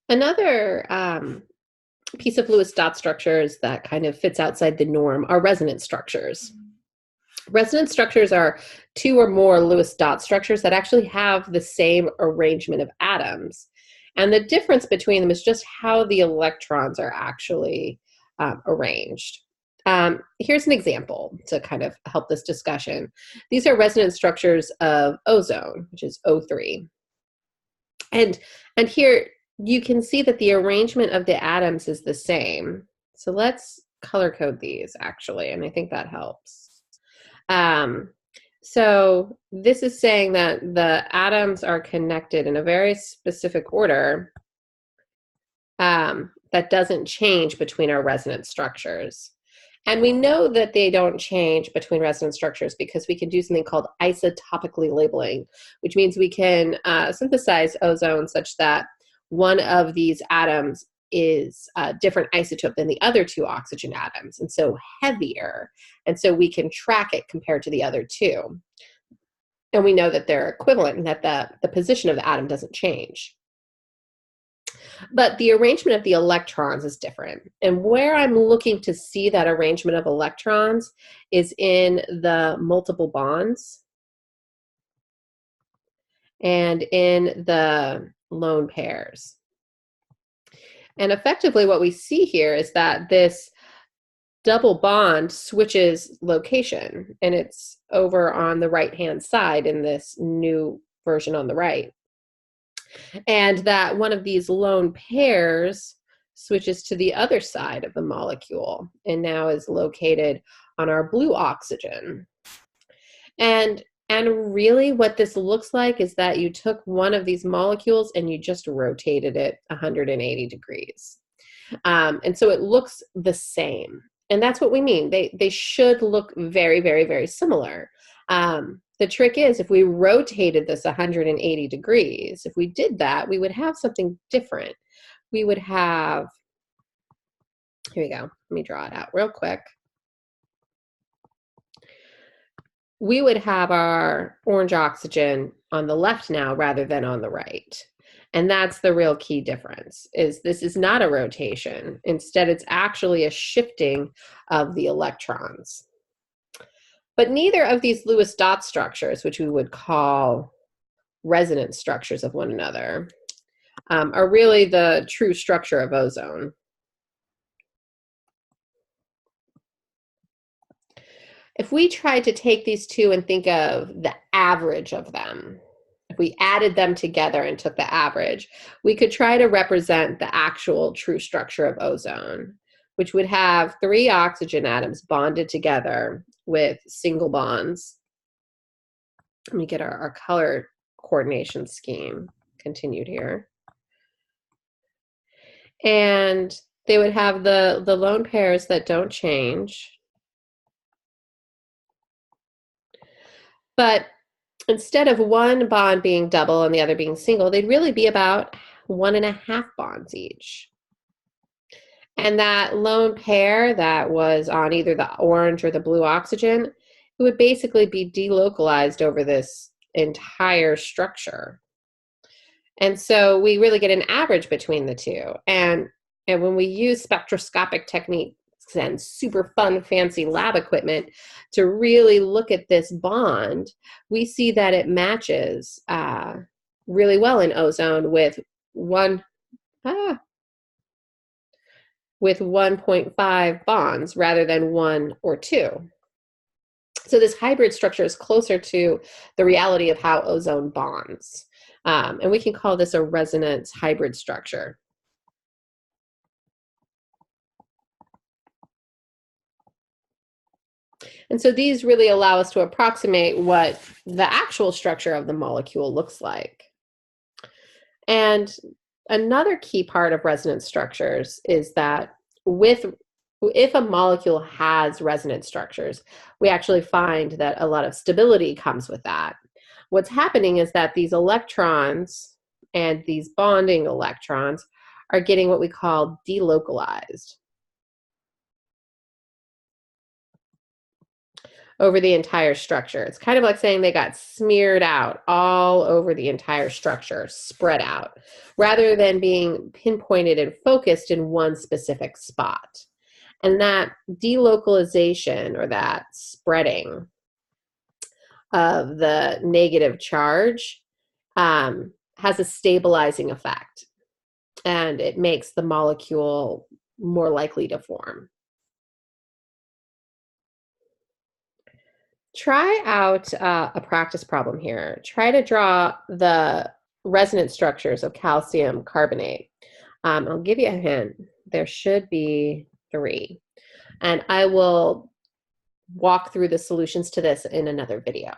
Another piece of Lewis dot structures that kind of fits outside the norm are resonance structures. Resonance structures are two or more Lewis dot structures that actually have the same arrangement of atoms. And the difference between them is just how the electrons are actually arranged. Here's an example to kind of help this discussion. These are resonance structures of ozone, which is O3. And here you can see that the arrangement of the atoms is the same. So let's color code these actually, and I think that helps. So this is saying that the atoms are connected in a very specific order that doesn't change between our resonance structures. And we know that they don't change between resonance structures because we can do something called isotopically labeling, which means we can synthesize ozone such that one of these atoms is a different isotope than the other two oxygen atoms, and so heavier. And so we can track it compared to the other two. And we know that they're equivalent and that the position of the atom doesn't change. But the arrangement of the electrons is different. And where I'm looking to see that arrangement of electrons is in the multiple bonds and in the lone pairs. And effectively what we see here is that this double bond switches location, and it's over on the right-hand side in this new version on the right. And that one of these lone pairs switches to the other side of the molecule and now is located on our blue oxygen. And really what this looks like is that you took one of these molecules and you just rotated it 180 degrees. And so it looks the same. And that's what we mean. They should look very, very, very similar. The trick is if we rotated this 180 degrees, if we did that, we would have something different. We would have, here we go, let me draw it out real quick. We would have our orange oxygen on the left now rather than on the right. And that's the real key difference, is this is not a rotation. Instead, it's actually a shifting of the electrons. But neither of these Lewis dot structures, which we would call resonance structures of one another, are really the true structure of ozone. If we tried to take these two and think of the average of them, if we added them together and took the average, we could try to represent the actual true structure of ozone, which would have 3 oxygen atoms bonded together with single bonds. Let me get our color coordination scheme continued here. And they would have the lone pairs that don't change. But instead of one bond being double and the other being single, they'd really be about 1.5 bonds each. And that lone pair that was on either the orange or the blue oxygen, it would basically be delocalized over this entire structure. And so we really get an average between the two. And when we use spectroscopic techniques and super fun, fancy lab equipment to really look at this bond, we see that it matches really well in ozone with 1.5 bonds rather than 1 or 2. So this hybrid structure is closer to the reality of how ozone bonds. And we can call this a resonance hybrid structure. And so these really allow us to approximate what the actual structure of the molecule looks like. And another key part of resonance structures is that if a molecule has resonance structures, we actually find that a lot of stability comes with that. What's happening is that these electrons and these bonding electrons are getting what we call delocalized. over the entire structure. It's kind of like saying they got smeared out all over the entire structure, spread out, rather than being pinpointed and focused in one specific spot. And that delocalization, or that spreading of the negative charge, has a stabilizing effect, and it makes the molecule more likely to form. Try out a practice problem here. Try to draw the resonance structures of calcium carbonate. I'll give you a hint. There should be 3. And I will walk through the solutions to this in another video.